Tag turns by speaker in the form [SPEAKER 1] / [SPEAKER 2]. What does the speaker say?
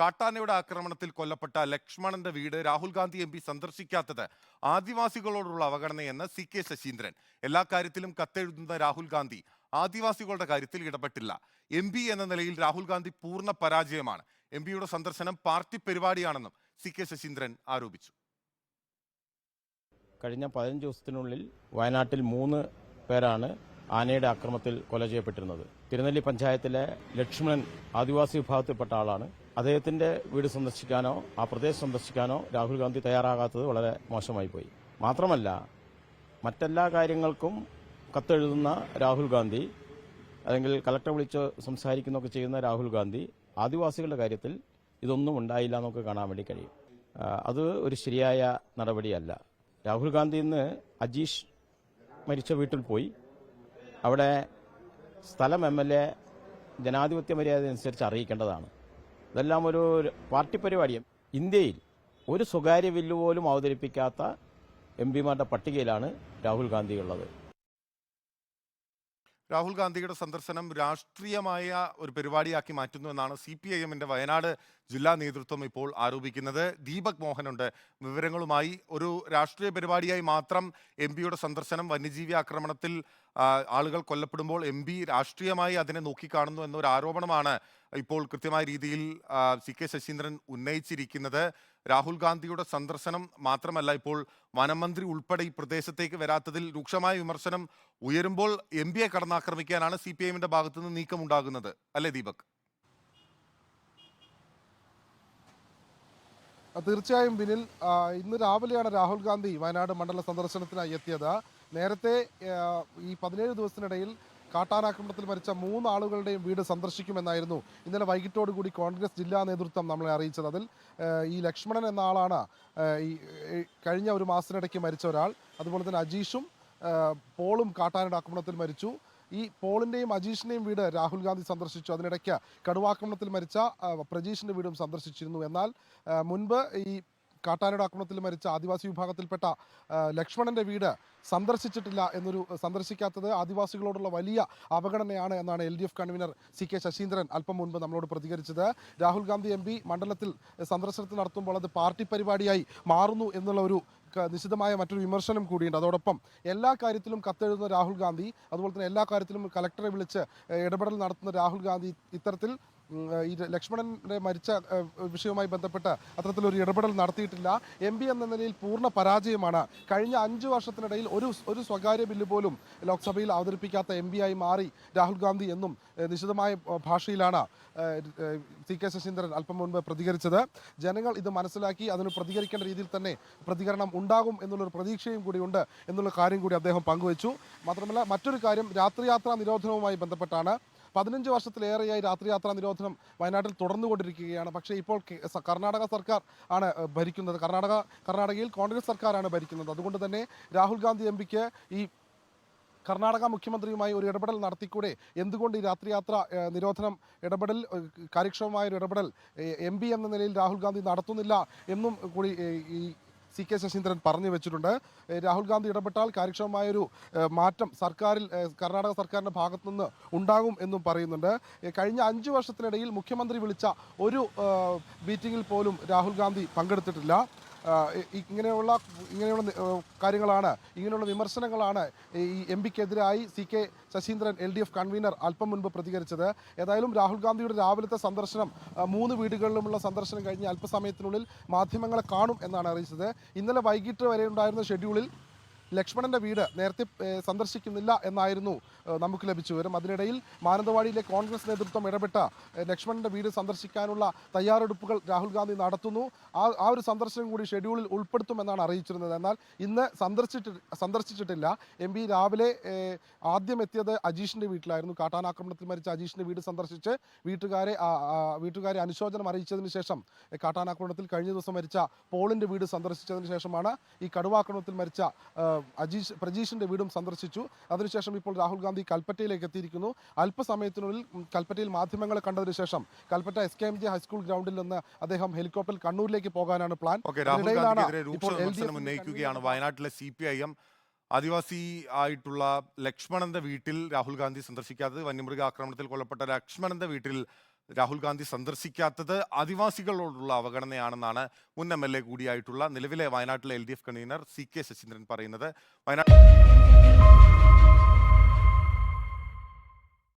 [SPEAKER 1] കാട്ടാനയുടെ ആക്രമണത്തിൽ കൊല്ലപ്പെട്ട ലക്ഷ്മണന്റെ വീട് രാഹുൽ ഗാന്ധി എം പി സന്ദർശിക്കാത്തത് ആദിവാസികളോടുള്ള അവഗണനയെന്ന് സി കെ ശശീന്ദ്രൻ. എല്ലാ കാര്യത്തിലും കത്തെഴുതുന്ന രാഹുൽ ഗാന്ധി ആദിവാസികളുടെ കാര്യത്തിൽ ഇടപെട്ടില്ല. എം പി എന്ന നിലയിൽ രാഹുൽ ഗാന്ധി പൂർണ്ണ പരാജയമാണ്. എം പിയുടെ സന്ദർശനം പാർട്ടി പരിപാടിയാണെന്നും സി കെ ശശീന്ദ്രൻ ആരോപിച്ചു.
[SPEAKER 2] കഴിഞ്ഞ 15 ദിവസത്തിനുള്ളിൽ വയനാട്ടിൽ 3 പേരാണ് ആനയുടെ ആക്രമണത്തിൽ കൊല ചെയ്യപ്പെട്ടിരുന്നത്. തിരുനെല്ലി പഞ്ചായത്തിലെ ലക്ഷ്മണൻ ആദിവാസി വിഭാഗത്തിൽപ്പെട്ട ആളാണ്. അദ്ദേഹത്തിന്റെ വീട് സന്ദർശിക്കാനോ ആ പ്രദേശം സന്ദർശിക്കാനോ രാഹുൽ ഗാന്ധി തയ്യാറാകാത്തത് വളരെ മോശമായി പോയി. മാത്രമല്ല, മറ്റെല്ലാ കാര്യങ്ങൾക്കും കത്തെഴുതുന്ന രാഹുൽ ഗാന്ധി, അല്ലെങ്കിൽ കളക്ടറെ വിളിച്ച് സംസാരിക്കുന്നൊക്കെ ചെയ്യുന്ന രാഹുൽ ഗാന്ധി, ആദിവാസികളുടെ കാര്യത്തിൽ ഇതൊന്നും ഉണ്ടായില്ല എന്നൊക്കെ കാണാൻ വേണ്ടി കഴിയും. അത് ഒരു ശരിയായ നടപടിയല്ല. രാഹുൽ ഗാന്ധി ഇന്ന് അജീഷ് മരിച്ച വീട്ടിൽ പോയി. അവിടെ സ്ഥലം MLA ജനാധിപത്യ മര്യാദ അനുസരിച്ച് അറിയിക്കേണ്ടതാണ്. ഇതെല്ലാം ഒരു പാർട്ടി പരിപാടിയും. ഇന്ത്യയിൽ ഒരു സ്വകാര്യ ബില്ല് പോലും അവതരിപ്പിക്കാത്ത MPമാരുടെ പട്ടികയിലാണ് രാഹുൽ ഗാന്ധി ഉള്ളത്.
[SPEAKER 1] രാഹുൽ ഗാന്ധിയുടെ സന്ദർശനം രാഷ്ട്രീയമായ ഒരു പരിപാടിയാക്കി മാറ്റുന്നു എന്നാണ് CPIMന്റെ വയനാട് ജില്ലാ നേതൃത്വം ഇപ്പോൾ ആരോപിക്കുന്നത്. ദീപക് മോഹനുണ്ട് വിവരങ്ങളുമായി. ഒരു രാഷ്ട്രീയ പരിപാടിയായി മാത്രം എം പിയുടെ സന്ദർശനം, വന്യജീവി ആക്രമണത്തിൽ ആളുകൾ കൊല്ലപ്പെടുമ്പോൾ എം പി രാഷ്ട്രീയമായി അതിനെ നോക്കിക്കാണുന്നു എന്നൊരു ആരോപണമാണ് ഇപ്പോൾ കൃത്യമായ രീതിയിൽ സി കെ ശശീന്ദ്രൻ ഉന്നയിച്ചിരിക്കുന്നത്. രാഹുൽ ഗാന്ധിയുടെ സന്ദർശനം മാത്രമല്ല, ഇപ്പോൾ വനമന്ത്രി ഉൾപ്പെടെ ഈ പ്രദേശത്തേക്ക് വരാത്തതിൽ രൂക്ഷമായ വിമർശനം ഉയരുമ്പോൾ എം പിയെ കടന്നാക്രമിക്കാനാണ് CPIMന്റെ ഭാഗത്തുനിന്ന് നീക്കമുണ്ടാകുന്നത്, അല്ലേ ദീപക്?
[SPEAKER 3] തീർച്ചയായും ബിനിൽ, ഇന്ന് രാവിലെയാണ് രാഹുൽ ഗാന്ധി വയനാട് മണ്ഡല സന്ദർശനത്തിനായി എത്തിയത്. നേരത്തെ ഈ 17 ദിവസത്തിനിടയിൽ കാട്ടാനാക്രമണത്തിൽ മരിച്ച 3 ആളുകളുടെയും വീട് സന്ദർശിക്കുമെന്നായിരുന്നു ഇന്നലെ വൈകിട്ടോടുകൂടി കോൺഗ്രസ് ജില്ലാ നേതൃത്വം നമ്മളെ അറിയിച്ചത്. അതിൽ ഈ ലക്ഷ്മണൻ എന്ന ആളാണ് ഈ കഴിഞ്ഞ ഒരു മാസത്തിനിടയ്ക്ക് മരിച്ച ഒരാൾ. അതുപോലെ തന്നെ അജീഷും പോളും കാട്ടാനയുടെ ആക്രമണത്തിൽ മരിച്ചു. ഈ പോളിൻ്റെയും അജീഷിൻ്റെയും വീട് രാഹുൽ ഗാന്ധി സന്ദർശിച്ചു. അതിനിടയ്ക്ക് കടുവാക്രമണത്തിൽ മരിച്ച പ്രജീഷിൻ്റെ വീടും സന്ദർശിച്ചിരുന്നു. എന്നാൽ മുൻപ് ഈ കാട്ടാനയുടെ ആക്രമണത്തിൽ മരിച്ച ആദിവാസി വിഭാഗത്തിൽപ്പെട്ട ലക്ഷ്മണന്റെ വീട് സന്ദർശിക്കാത്തത് ആദിവാസികളോടുള്ള വലിയ അവഗണനയാണ് എന്നാണ് LDF convener C K Saseendran അല്പം മുൻപ് നമ്മളോട് പ്രതികരിച്ചത്. രാഹുൽ ഗാന്ധി MP മണ്ഡലത്തിൽ സന്ദർശനത്തിൽ നടത്തുമ്പോൾ അത് പാർട്ടി പരിപാടിയായി മാറുന്നു എന്നുള്ള ഒരു നിശിതമായ മറ്റൊരു വിമർശനം കൂടിയുണ്ട്. അതോടൊപ്പം എല്ലാ കാര്യത്തിലും കത്തെഴുതുന്ന രാഹുൽ ഗാന്ധി, അതുപോലെ തന്നെ എല്ലാ കാര്യത്തിലും കലക്ടറെ വിളിച്ച് ഇടപെടൽ നടത്തുന്ന രാഹുൽ ഗാന്ധി ഇത്തരത്തിൽ ഈ ലക്ഷ്മണന്റെ മരിച്ച വിഷയവുമായി ബന്ധപ്പെട്ട് അത്തരത്തിലൊരു ഇടപെടൽ നടത്തിയിട്ടില്ല. MP എന്ന നിലയിൽ പൂർണ്ണ പരാജയമാണ്. കഴിഞ്ഞ 5 വർഷത്തിനിടയിൽ ഒരു സ്വകാര്യ ബില്ല് പോലും ലോക്സഭയിൽ അവതരിപ്പിക്കാത്ത MP ആയി മാറി രാഹുൽ ഗാന്ധി എന്നും നിശിതമായ ഭാഷയിലാണ് സി കെ ശശീന്ദ്രൻ അല്പം മുൻപ് പ്രതികരിച്ചത്. ജനങ്ങൾ ഇത് മനസ്സിലാക്കി അതിന് പ്രതികരിക്കേണ്ട രീതിയിൽ തന്നെ പ്രതികരണം ഉണ്ടാകും എന്നുള്ളൊരു പ്രതീക്ഷയും കൂടി ഉണ്ട് എന്നുള്ള കാര്യം കൂടി അദ്ദേഹം പങ്കുവച്ചു. മാത്രമല്ല, മറ്റൊരു കാര്യം രാത്രിയാത്രാ നിരോധനവുമായി ബന്ധപ്പെട്ടാണ്. 15 വർഷത്തിലേറെയായി രാത്രിയാത്രാ നിരോധനം വയനാട്ടിൽ തുടർന്നുകൊണ്ടിരിക്കുകയാണ്. പക്ഷേ ഇപ്പോൾ കർണാടക സർക്കാർ ആണ് ഭരിക്കുന്നത്. കർണാടകയിൽ കോൺഗ്രസ് സർക്കാരാണ് ഭരിക്കുന്നത്. അതുകൊണ്ട് തന്നെ രാഹുൽ ഗാന്ധി MPക്ക് ഈ കർണാടക മുഖ്യമന്ത്രിയുമായി ഒരു ഇടപെടൽ നടത്തിക്കൂടെ? എന്തുകൊണ്ട് ഈ രാത്രിയാത്ര നിരോധനം കാര്യക്ഷമമായ ഒരു ഇടപെടൽ MP എന്ന നിലയിൽ രാഹുൽ ഗാന്ധി നടത്തുന്നില്ല എന്നും കൂടി ഈ സി കെ ശശീന്ദ്രൻ പറഞ്ഞു വെച്ചിട്ടുണ്ട്. രാഹുൽ ഗാന്ധി ഇടപെട്ടാൽ കാര്യക്ഷമമായൊരു മാറ്റം കർണാടക സർക്കാരിൻ്റെ ഭാഗത്തു നിന്ന് ഉണ്ടാകും എന്നും പറയുന്നുണ്ട്. കഴിഞ്ഞ 5 വർഷത്തിനിടയിൽ മുഖ്യമന്ത്രി വിളിച്ച ഒരു മീറ്റിങ്ങിൽ പോലും രാഹുൽ ഗാന്ധി പങ്കെടുത്തിട്ടില്ല. ഇങ്ങനെയുള്ള കാര്യങ്ങളാണ്, ഇങ്ങനെയുള്ള വിമർശനങ്ങളാണ് ഈ MPക്കെതിരായി C K Saseendran LDF convener അല്പം മുൻപ് പ്രതികരിച്ചത്. ഏതായാലും രാഹുൽ ഗാന്ധിയുടെ രാവിലത്തെ സന്ദർശനം 3 വീടുകളിലുമുള്ള സന്ദർശനം കഴിഞ്ഞ് അല്പസമയത്തിനുള്ളിൽ മാധ്യമങ്ങളെ കാണും എന്നാണ് അറിയിച്ചത്. ഇന്നലെ വൈകിട്ട് വരെ ഉണ്ടായിരുന്ന ഷെഡ്യൂളിൽ ലക്ഷ്മണന്റെ വീട് നേരത്തെ സന്ദർശിക്കുന്നില്ല എന്നായിരുന്നു നമുക്ക് ലഭിച്ച വിവരം. അതിനിടയിൽ മാനന്തവാടിയിലെ കോൺഗ്രസ് നേതൃത്വം ഇടപെട്ട ലക്ഷ്മണന്റെ വീട് സന്ദർശിക്കാനുള്ള തയ്യാറെടുപ്പുകൾ രാഹുൽ ഗാന്ധി നടത്തുന്നു. ആ ഒരു സന്ദർശനം കൂടി ഷെഡ്യൂളിൽ ഉൾപ്പെടുത്തുമെന്നാണ് അറിയിച്ചിരുന്നത്. എന്നാൽ ഇന്ന് സന്ദർശിച്ചിട്ടില്ല. MP രാവിലെ ആദ്യം എത്തിയത് അജീഷിന്റെ വീട്ടിലായിരുന്നു. കാട്ടാനാക്രമണത്തിൽ മരിച്ച അജീഷിന്റെ വീട് സന്ദർശിച്ച് വീട്ടുകാരെ അനുശോചനം അറിയിച്ചതിന് ശേഷം കാട്ടാനാക്രമണത്തിൽ കഴിഞ്ഞ ദിവസം മരിച്ച പോളിന്റെ വീട് സന്ദർശിച്ചതിന് ശേഷമാണ് ഈ കടുവാക്രമണത്തിൽ മരിച്ച പ്രജീഷിന്റെ വീടും സന്ദർശിച്ചു. അതിനുശേഷം ഇപ്പോൾ രാഹുൽ ഗാന്ധി കൽപ്പറ്റയിലേക്ക് എത്തിയിരിക്കുന്നു. അല്പസമയത്തിനുള്ളിൽ കൽപ്പറ്റയിൽ മാധ്യമങ്ങളെ കണ്ടതിനു ശേഷം കൽപ്പറ്റ SKMJ ഹൈസ്കൂൾ ഗ്രൗണ്ടിൽ നിന്ന് അദ്ദേഹം ഹെലികോപ്റ്ററിൽ കണ്ണൂരിലേക്ക് പോകാനാണ് പ്ലാൻ.
[SPEAKER 1] ഉന്നയിക്കുകയാണ് വയനാട്ടിലെ CPIM. ആദിവാസി ആയിട്ടുള്ള ലക്ഷ്മണന്റെ വീട്ടിൽ രാഹുൽ ഗാന്ധി സന്ദർശിക്കാത്തത്, വന്യമൃഗ ആക്രമണത്തിൽ കൊല്ലപ്പെട്ട ലക്ഷ്മണന്റെ വീട്ടിൽ രാഹുൽ ഗാന്ധി സന്ദർശിക്കാത്തത് ആദിവാസികളോടുള്ള അവഗണനയാണെന്നാണ് മുൻ MLA കൂടിയായിട്ടുള്ള നിലവിലെ വയനാട്ടിലെ LDF കൺവീനർ CK ശശീന്ദ്രൻ പറയുന്നത്. വയനാട്